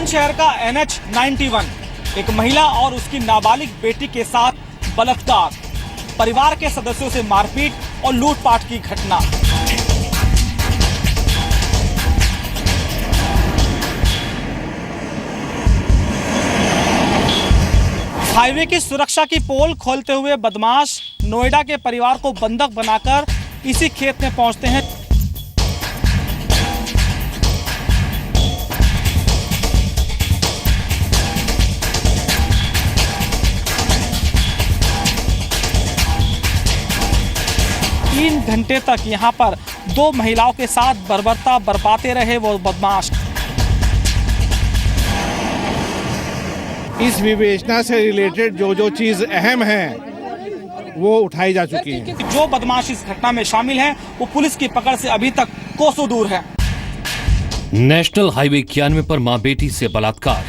बुलंदशहर का NH 91, एक महिला और उसकी नाबालिग बेटी के साथ बलात्कार, परिवार के सदस्यों से मारपीट और लूटपाट की घटना। हाईवे की सुरक्षा की पोल खोलते हुए बदमाश नोएडा के परिवार को बंधक बनाकर इसी खेत में पहुंचते हैं। तीन घंटे तक यहां पर दो महिलाओं के साथ बर्बरता बरपाते रहे वो बदमाश। इस विवेचना से रिलेटेड जो चीज अहम है वो उठाई जा चुकी है। जो बदमाश इस घटना में शामिल हैं वो पुलिस की पकड़ से अभी तक कोसों दूर है। नेशनल हाईवे 91 पर मां बेटी से बलात्कार,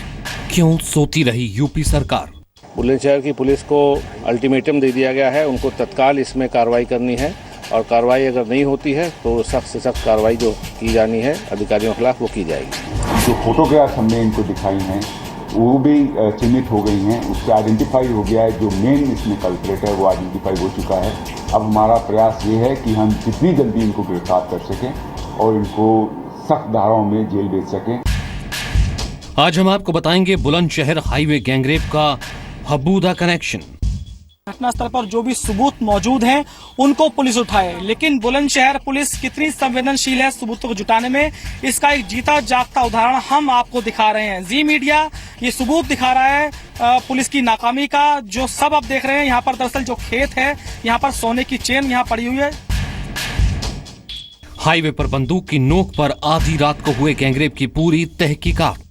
क्यों सोती रही यूपी सरकार? बुलंदशहर की पुलिस को अल्टीमेटम दे दिया गया है, उनको तत्काल इसमें कार्रवाई करनी है और कार्रवाई अगर नहीं होती है तो सख्त से सख्त कार्रवाई जो की जानी है अधिकारियों के खिलाफ वो की जाएगी। जो फोटोग्राफ हमने इनको दिखाई हैं वो भी चिन्हित हो गई हैं, उससे आइडेंटिफाई हो गया है। जो मेन इसमें कल्प्रेट है वो आइडेंटिफाई हो चुका है। अब हमारा प्रयास ये है कि हम जितनी जल्दी इनको गिरफ्तार कर सकें और इनको सख्त धाराओं में जेल भेज सकें। आज हम आपको बताएंगे बुलंदशहर हाईवे गैंगरेप का हबूदा कनेक्शन। घटनास्थल पर जो भी सबूत मौजूद हैं उनको पुलिस उठाए, लेकिन बुलंदशहर पुलिस कितनी संवेदनशील है सबूतों को जुटाने में, इसका एक जीता जागता उदाहरण हम आपको दिखा रहे हैं। जी मीडिया ये सबूत दिखा रहा है पुलिस की नाकामी का। जो सब आप देख रहे हैं यहाँ पर दरअसल जो खेत है, यहाँ पर सोने की चेन यहाँ पड़ी हुई है। हाईवे पर बंदूक की नोक पर आधी रात को हुए गैंगरेप की पूरी तहकीकात।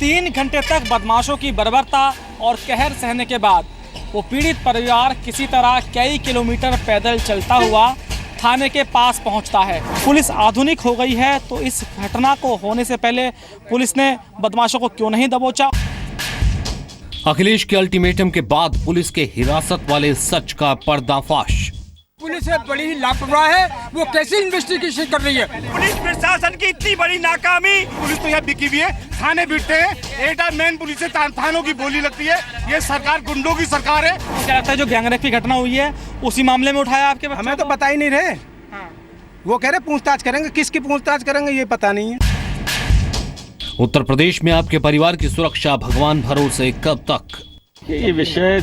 3 घंटे तक बदमाशों की बर्बरता और कहर सहने के बाद वो पीड़ित परिवार किसी तरह कई किलोमीटर पैदल चलता हुआ थाने के पास पहुंचता है। पुलिस आधुनिक हो गई है तो इस घटना को होने से पहले पुलिस ने बदमाशों को क्यों नहीं दबोचा? अखिलेश के अल्टीमेटम के बाद पुलिस के हिरासत वाले सच का पर्दाफाश। पुलिस बड़ी ही लापरवाह है, वो कैसे इन्वेस्टिगेशन कर रही है? पुलिस प्रशासन की इतनी बड़ी नाकामी। पुलिस तो यहाँ बिकी हुई है, थाने बिकते हैं, एटा मेन पुलिस से थानों की बोली लगती है। ये सरकार गुंडों की सरकार है। क्या लगता है जो गैंगरेप की घटना हुई है उसी मामले में उठाया आपके? हमें तो बता ही नहीं रहे। वो कह रहे पूछताछ करेंगे, किसकी पूछताछ करेंगे ये पता नहीं है। उत्तर प्रदेश में आपके परिवार की सुरक्षा भगवान भरोसे कब तक? ये विषय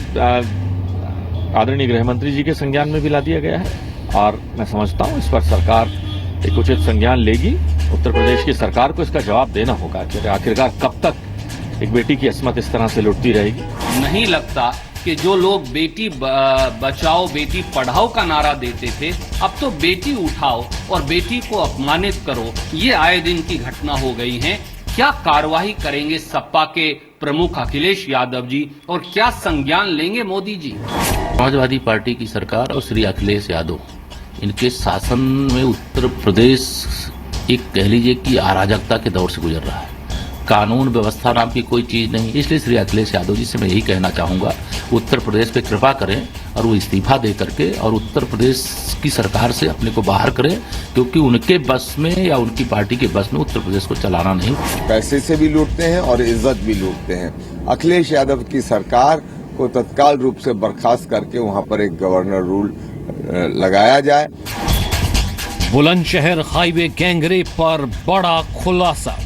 आदरणीय गृह मंत्री जी के संज्ञान में भी ला दिया गया है और मैं समझता हूँ इस पर सरकार एक उचित संज्ञान लेगी। उत्तर प्रदेश की सरकार को इसका जवाब देना होगा कि आखिरकार कब तक एक बेटी की अस्मत इस तरह से लुटती रहेगी। नहीं लगता कि जो लोग बेटी बचाओ बेटी पढ़ाओ का नारा देते थे, अब तो बेटी उठाओ और बेटी को अपमानित करो, ये आए दिन की घटना हो गई है। क्या कार्रवाई करेंगे सपा के प्रमुख अखिलेश यादव जी और क्या संज्ञान लेंगे मोदी जी? समाजवादी पार्टी की सरकार और श्री अखिलेश यादव, इनके शासन में उत्तर प्रदेश एक कह लीजिए कि अराजकता के दौर से गुजर रहा है। कानून व्यवस्था नाम की कोई चीज नहीं। इसलिए श्री अखिलेश यादव जी से मैं यही कहना चाहूंगा, उत्तर प्रदेश पे कृपा करें और वो इस्तीफा दे करके और उत्तर प्रदेश की सरकार से अपने को बाहर करें, क्योंकि उनके बस में या उनकी पार्टी के बस में उत्तर प्रदेश को चलाना नहीं। पैसे से भी लूटते हैं और इज्जत भी लूटते हैं। अखिलेश यादव की सरकार को तत्काल रूप से बर्खास्त करके वहां पर एक गवर्नर रूल लगाया जाए। बुलंदशहर हाईवे गैंगरेप पर बड़ा खुलासा।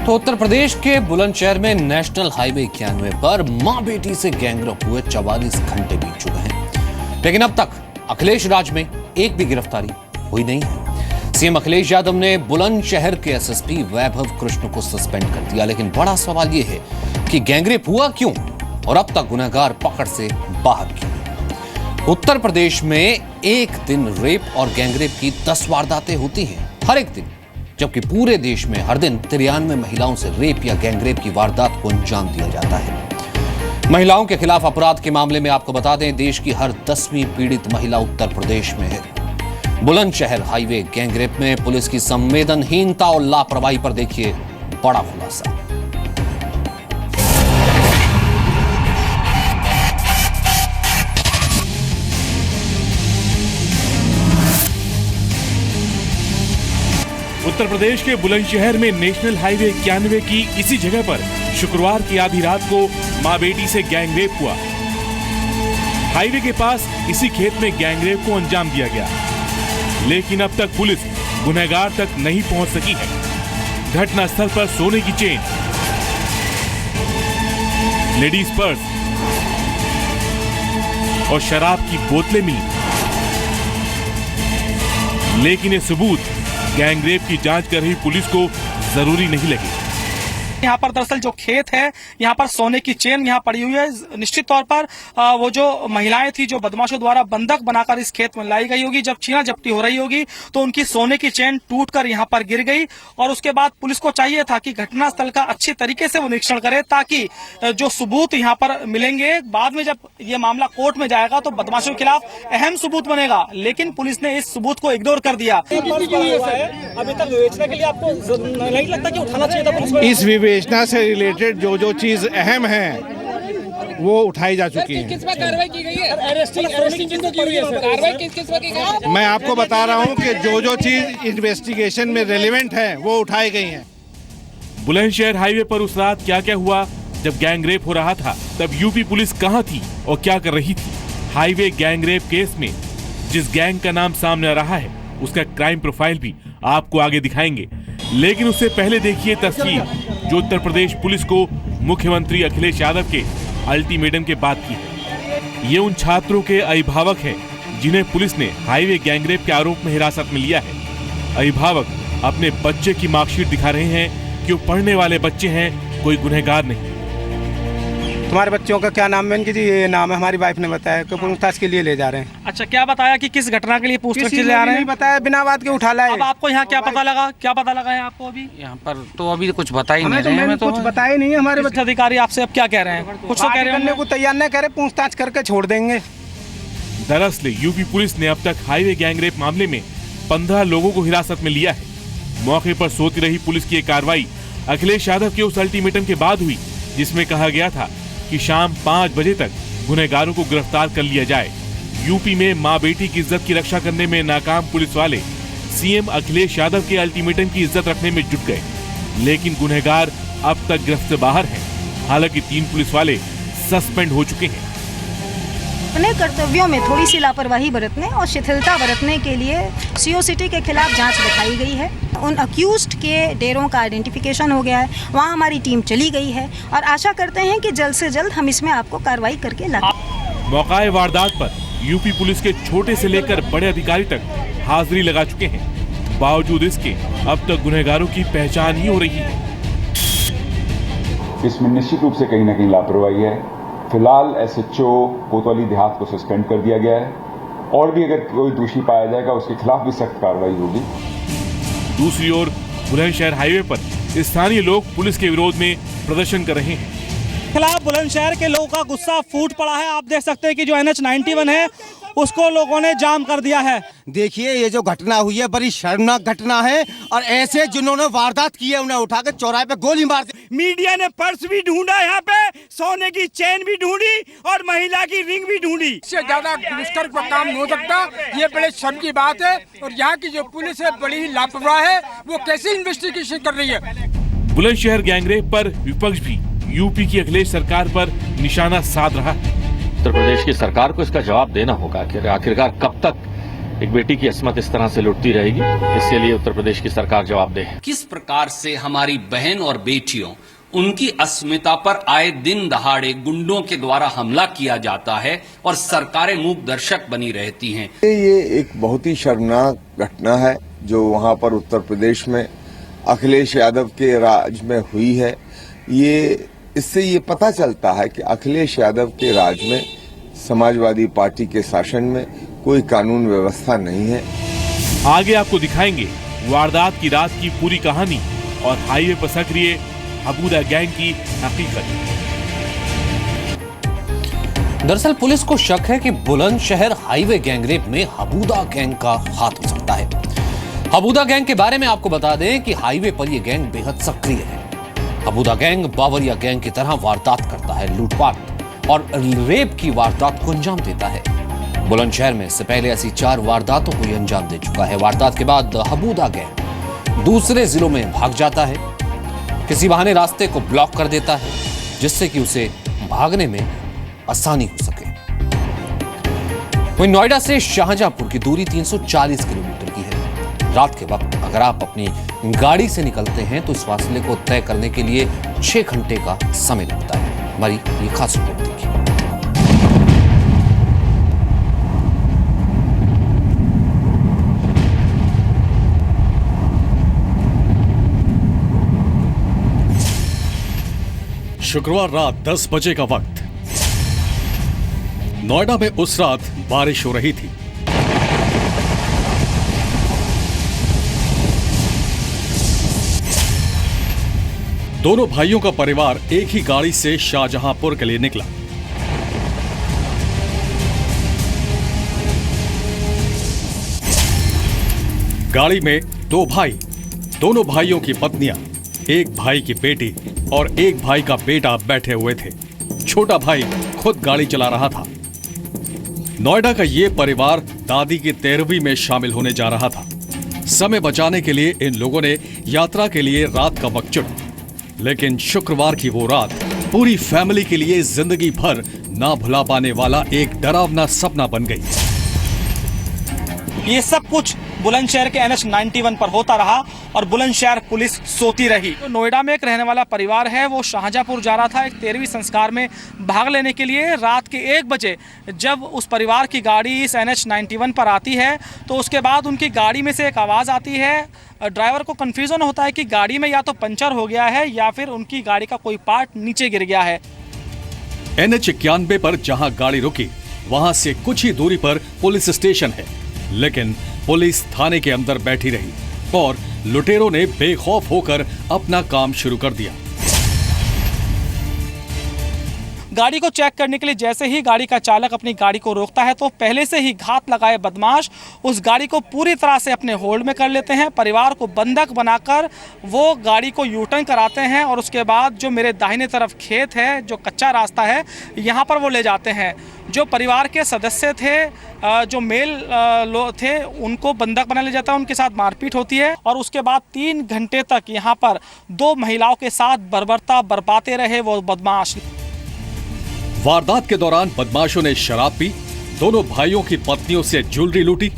तो उत्तर प्रदेश के बुलंदशहर में नेशनल हाईवे 91 पर मां बेटी से गैंगरेप हुए 44 घंटे बीत चुके हैं, लेकिन अब तक अखिलेश राज में एक भी गिरफ्तारी हुई नहीं है। सीएम अखिलेश यादव ने बुलंदशहर के एसएसपी वैभव कृष्ण को सस्पेंड कर दिया, लेकिन बड़ा सवाल यह है कि गैंगरेप हुआ क्यों और अब तक गुनहगार पकड़ से बाहर क्यों? उत्तर प्रदेश में एक दिन रेप और गैंगरेप की 10 वारदातें होती हैं हर एक दिन, जबकि पूरे देश में हर दिन 93 महिलाओं से रेप या गैंगरेप की वारदात को अंजाम दिया जाता है। महिलाओं के खिलाफ अपराध के मामले में आपको बता दें, देश की हर 10वीं पीड़ित महिला उत्तर प्रदेश में है। बुलंदशहर हाईवे गैंगरेप में पुलिस की संवेदनहीनता और लापरवाही पर देखिए बड़ा खुलासा। उत्तर प्रदेश के बुलंदशहर में नेशनल हाईवे 91 की इसी जगह पर शुक्रवार की आधी रात को मां बेटी से गैंगरेप हुआ। हाईवे के पास इसी खेत में गैंगरेप को अंजाम दिया गया, लेकिन अब तक पुलिस गुनहगार तक नहीं पहुंच सकी है। घटनास्थल पर सोने की चेन, लेडीज पर्स और शराब की बोतलें मिली, लेकिन ये सबूत गैंगरेप की जांच कर रही पुलिस को जरूरी नहीं लगे। यहाँ पर दरअसल जो खेत है, यहाँ पर सोने की चेन यहाँ पड़ी हुई है। निश्चित तौर पर वो जो महिलाएं थी जो बदमाशों द्वारा बंधक बनाकर इस खेत में लाई गई होगी, जब छीना झपटी हो रही होगी तो उनकी सोने की चेन टूटकर यहाँ पर गिर गई। और उसके बाद पुलिस को चाहिए था कि घटनास्थल का अच्छी तरीके से वो निरीक्षण करे, ताकि जो सबूत यहाँ पर मिलेंगे बाद में जब ये मामला कोर्ट में जाएगा तो बदमाशों के खिलाफ अहम सबूत बनेगा। लेकिन पुलिस ने इस सबूत को इग्नोर कर दिया। अभी तक बेचने के लिए आपको नहीं लगता कि उठाना चाहिए था पुलिस को? इस विवेचना से रिलेटेड जो चीज अहम है वो उठाई जा चुकी है। किस पर कार्रवाई की गई है? कार्रवाई मैं आपको बता रहा हूं कि जो चीज इन्वेस्टिगेशन में रेलेवेंट है वो उठाई गई है। बुलंदशहर हाईवे पर उस रात क्या क्या हुआ जब गैंगरेप हो रहा था, तब यूपी पुलिस कहां थी और क्या कर रही थी? हाईवे गैंगरेप केस में जिस गैंग का नाम सामने आ रहा है उसका क्राइम प्रोफाइल भी आपको आगे दिखाएंगे, लेकिन उससे पहले देखिए तस्वीर जो उत्तर प्रदेश पुलिस को मुख्यमंत्री अखिलेश यादव के अल्टीमेटम के बाद की है। ये उन छात्रों के अभिभावक हैं जिन्हें पुलिस ने हाईवे गैंगरेप के आरोप में हिरासत में लिया है। अभिभावक अपने बच्चे की मार्कशीट दिखा रहे हैं कि वो पढ़ने वाले बच्चे हैं, कोई गुनहगार नहीं। तुम्हारे बच्चों का क्या नाम है? इनकी जी ये नाम है, हमारी वाइफ ने बताया कि पूछताछ के लिए ले जा रहे हैं। अच्छा, क्या बताया कि किस घटना के लिए पूछताछ के लिए आ रहे हैं? नहीं बताया, बिना बात के उठा लाए। अब आपको यहाँ क्या पता लगा? क्या पता लगा है आपको अभी? यहाँ पर तो अभी कुछ बता ही नहीं रहे हैं। कुछ बताया नहीं है। हमारे बच्चे अधिकारी आपसे अब क्या कह रहे हैं? कुछ तो कह रहे हैं, को तैयार नहीं करे, पूछताछ करके छोड़ देंगे। दरअसल यूपी पुलिस ने अब तक हाईवे गैंगरेप मामले में 15 लोगों को हिरासत में लिया है। मौके पर सोती रही पुलिस की कार्रवाई अखिलेश यादव के उस अल्टीमेटम के बाद हुई जिसमें कहा गया था कि शाम 5 बजे तक गुनहगारों को गिरफ्तार कर लिया जाए। यूपी में मां बेटी की इज्जत की रक्षा करने में नाकाम पुलिस वाले सीएम अखिलेश यादव के अल्टीमेटम की इज्जत रखने में जुट गए, लेकिन गुनहगार अब तक गिरफ्त से बाहर हैं। हालांकि 3 पुलिस वाले सस्पेंड हो चुके हैं। अपने कर्तव्यों में थोड़ी सी लापरवाही बरतने और शिथिलता बरतने के लिए सीओ सिटी के खिलाफ जांच दिखाई गई है। उन अक्यूज्ड के डेरों का आइडेंटिफिकेशन हो गया है, वहां हमारी टीम चली गई है और आशा करते हैं कि जल्द से जल्द हम इसमें आपको कार्रवाई करके लाएं। मौकाए वारदात पर यूपी पुलिस के छोटे से लेकर बड़े अधिकारी तक हाजिरी लगा चुके हैं। बावजूद इसके अब तक गुनहगारों की पहचान ही हो रही है। इसमें निश्चित रूप से कहीं ना कहीं लापरवाही है। फिलहाल एसएचओ कोतवाली देहात को सस्पेंड कर दिया गया है और भी अगर कोई दोषी पाया जाएगा उसके खिलाफ भी सख्त कार्रवाई होगी। दूसरी ओर बुलंदशहर हाईवे पर स्थानीय लोग पुलिस के विरोध में प्रदर्शन कर रहे हैं। खिलाफ बुलंदशहर के लोगों का गुस्सा फूट पड़ा है। आप देख सकते हैं कि जो NH91 है उसको लोगों ने जाम कर दिया है। देखिए ये जो घटना हुई है बड़ी शर्मनाक घटना है और ऐसे जिन्होंने वारदात की है उन्हें उठाकर चौराहे पे गोली मार दी। मीडिया ने पर्स भी ढूंढा, यहाँ पे सोने की चेन भी ढूंढी और महिला की रिंग भी ढूंढी। इससे ज्यादा दुष्कर्म का काम नहीं हो सकता। ये बड़े शर्म की बात है और यहाँ की जो पुलिस है बड़ी ही लापरवाह है। वो कैसे इन्वेस्टिगेशन कर रही है? बुलंदशहर गैंगरेप पर विपक्ष भी यूपी की अखिलेश सरकार पर निशाना साध रहा है। उत्तर प्रदेश की सरकार को इसका जवाब देना होगा कि आखिरकार कब तक एक बेटी की अस्मत इस तरह से लुटती रहेगी। इसके लिए उत्तर प्रदेश की सरकार जवाब दे। किस प्रकार से हमारी बहन और बेटियों उनकी अस्मिता पर आए दिन दहाड़े गुंडों के द्वारा हमला किया जाता है और सरकारें मूक दर्शक बनी रहती हैं। ये एक बहुत ही शर्मनाक घटना है जो वहां पर उत्तर प्रदेश में अखिलेश यादव के राज में हुई है। इससे ये पता चलता है कि अखिलेश यादव के राज में समाजवादी पार्टी के शासन में कोई कानून व्यवस्था नहीं है। आगे आपको दिखाएंगे वारदात की रात की पूरी कहानी और हाईवे पर सक्रिय हबूदा गैंग की हकीकत। दरअसल पुलिस को शक है कि बुलंदशहर हाईवे गैंगरेप में हबूदा गैंग का हाथ हो सकता है। हबूदा गैंग के बारे में आपको बता दें कि हाईवे पर यह गैंग बेहद सक्रिय है। हबूदा गैंग बावरिया गैंग की तरह वारदात करता है, लूटपाट और रेप की वारदात को अंजाम देता है। बुलंदशहर में इससे पहले ऐसी 4 वारदातों को अंजाम दे चुका है। वारदात के बाद हबूदा गैंग दूसरे जिलों में भाग जाता है, किसी बहाने रास्ते को ब्लॉक कर देता है जिससे कि उसे भागने में आसानी हो सके। वहीं नोएडा से शाहजहांपुर की दूरी 340 किलोमीटर की है। रात के वक्त अगर आप अपनी गाड़ी से निकलते हैं तो इस फासले को तय करने के लिए 6 घंटे का समय लगता है। हमारी ये खास रिपोर्ट देखिए। शुक्रवार रात 10 बजे का वक्त नोएडा में उस रात बारिश हो रही थी। दोनों भाइयों का परिवार एक ही गाड़ी से शाहजहांपुर के लिए निकला। गाड़ी में 2 भाई, दोनों भाइयों की पत्नियां, एक भाई की बेटी और एक भाई का बेटा बैठे हुए थे। छोटा भाई खुद गाड़ी चला रहा था। नोएडा का यह परिवार दादी की 13वीं में शामिल होने जा रहा था। समय बचाने के लिए इन लोगों ने यात्रा के लिए रात का वक्त चुना, लेकिन शुक्रवार की वो रात पूरी फैमिली के लिए जिंदगी भर ना भुला पाने वाला एक डरावना सपना बन गई। ये सब कुछ बुलंदशहर के NH 91 पर होता रहा और बुलंदशहर पुलिस सोती रही। तो नोएडा में एक रहने वाला परिवार है, वो शाहजहांपुर जा रहा था एक 13वीं संस्कार में भाग लेने के लिए। रात के 1 बजे जब उस परिवार की गाड़ी इस NH 91 पर आती है तो उसके बाद उनकी गाड़ी में से एक आवाज़ आती है। ड्राइवर को कन्फ्यूजन होता है कि गाड़ी में या तो पंचर हो गया है या फिर उनकी गाड़ी का कोई पार्ट नीचे गिर गया है। NH 91 पर जहां गाड़ी रुकी वहां से कुछ ही दूरी पर पुलिस स्टेशन है, लेकिन पुलिस थाने के अंदर बैठी रही और लुटेरों ने बेखौफ होकर अपना काम शुरू कर दिया। गाड़ी को चेक करने के लिए जैसे ही गाड़ी का चालक अपनी गाड़ी को रोकता है तो पहले से ही घात लगाए बदमाश उस गाड़ी को पूरी तरह से अपने होल्ड में कर लेते हैं। परिवार को बंधक बनाकर वो गाड़ी को यू टर्न कराते हैं और उसके बाद जो मेरे दाहिने तरफ खेत है, जो कच्चा रास्ता है, यहाँ पर वो ले जाते हैं। जो परिवार के सदस्य थे, जो मेल लोग थे, उनको बंधक बना लिया जाता है, उनके साथ मारपीट होती है और उसके बाद 3 घंटे तक यहाँ पर 2 महिलाओं के साथ बर्बरता बरपाते रहे वो बदमाश। वारदात के दौरान बदमाशों ने शराब पी, दोनों भाइयों की पत्नियों से ज्वेलरी लूटी,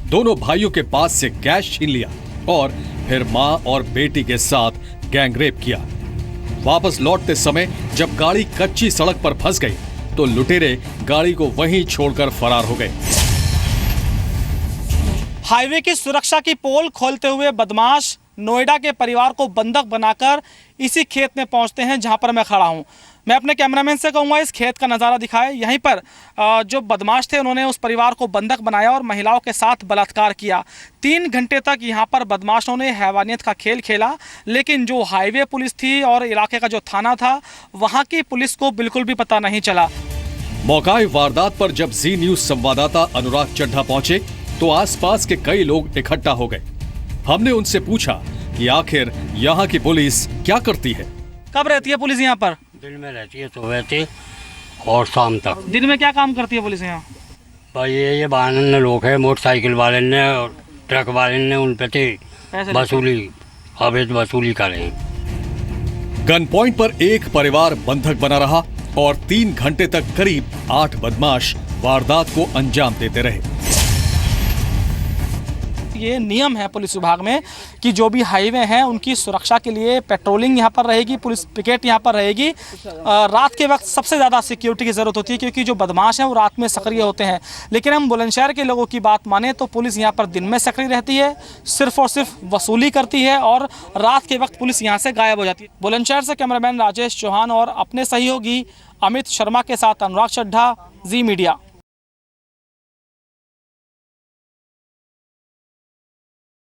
दोनों भाइयों के पास से कैश छीन लिया और फिर मां और बेटी के साथ गैंगरेप किया। वापस लौटते समय जब गाड़ी कच्ची सड़क पर फंस गई तो लुटेरे गाड़ी को वहीं छोड़कर फरार हो गए। हाईवे की सुरक्षा की पोल खोलते हुए बदमाश नोएडा के परिवार को बंधक बनाकर इसी खेत में पहुंचते हैं जहां पर मैं खड़ा हूं। मैं अपने कैमरामैन से कहूंगा इस खेत का नज़ारा दिखाए। यहीं पर जो बदमाश थे उन्होंने उस परिवार को बंधक बनाया और महिलाओं के साथ बलात्कार किया। 3 घंटे तक यहां पर बदमाशों ने हैवानियत का खेल खेला, लेकिन जो हाईवे पुलिस थी और इलाके का जो थाना था वहां की पुलिस को बिल्कुल भी पता नहीं चला। मौकाए वारदात पर जब जी न्यूज संवाददाता अनुराग चड्ढा पहुंचे तो आसपास के कई लोग इकट्ठा हो गए। हमने उनसे पूछा कि आखिर यहाँ की पुलिस क्या करती है। कब रहती है पुलिस यहाँ पर? दिन में रहती है, सुबह से और शाम तक। दिन में क्या काम करती है पुलिस यहाँ? भाई ये वाहन ने लोग है, मोटरसाइकिल वाले ने और ट्रक वाले ने उन पे थे वसूली, अवैध वसूली कर रहे हैं। गन पॉइंट पर एक परिवार बंधक बना रहा और 3 घंटे तक करीब 8 बदमाश वारदात को अंजाम देते रहे। ये नियम है पुलिस विभाग में कि जो भी हाईवे हैं उनकी सुरक्षा के लिए पेट्रोलिंग यहाँ पर रहेगी, पुलिस पिकेट यहाँ पर रहेगी। रात के वक्त सबसे ज़्यादा सिक्योरिटी की ज़रूरत होती है क्योंकि जो बदमाश हैं वो रात में सक्रिय होते हैं। लेकिन हम बुलंदशहर के लोगों की बात माने तो पुलिस यहाँ पर दिन में सक्रिय रहती है, सिर्फ और सिर्फ वसूली करती है और रात के वक्त पुलिस यहाँ से गायब हो जाती है। बुलंदशहर से कैमरामैन राजेश चौहान और अपने सहयोगी अमित शर्मा के साथ अनुराग चड्ढा, जी मीडिया।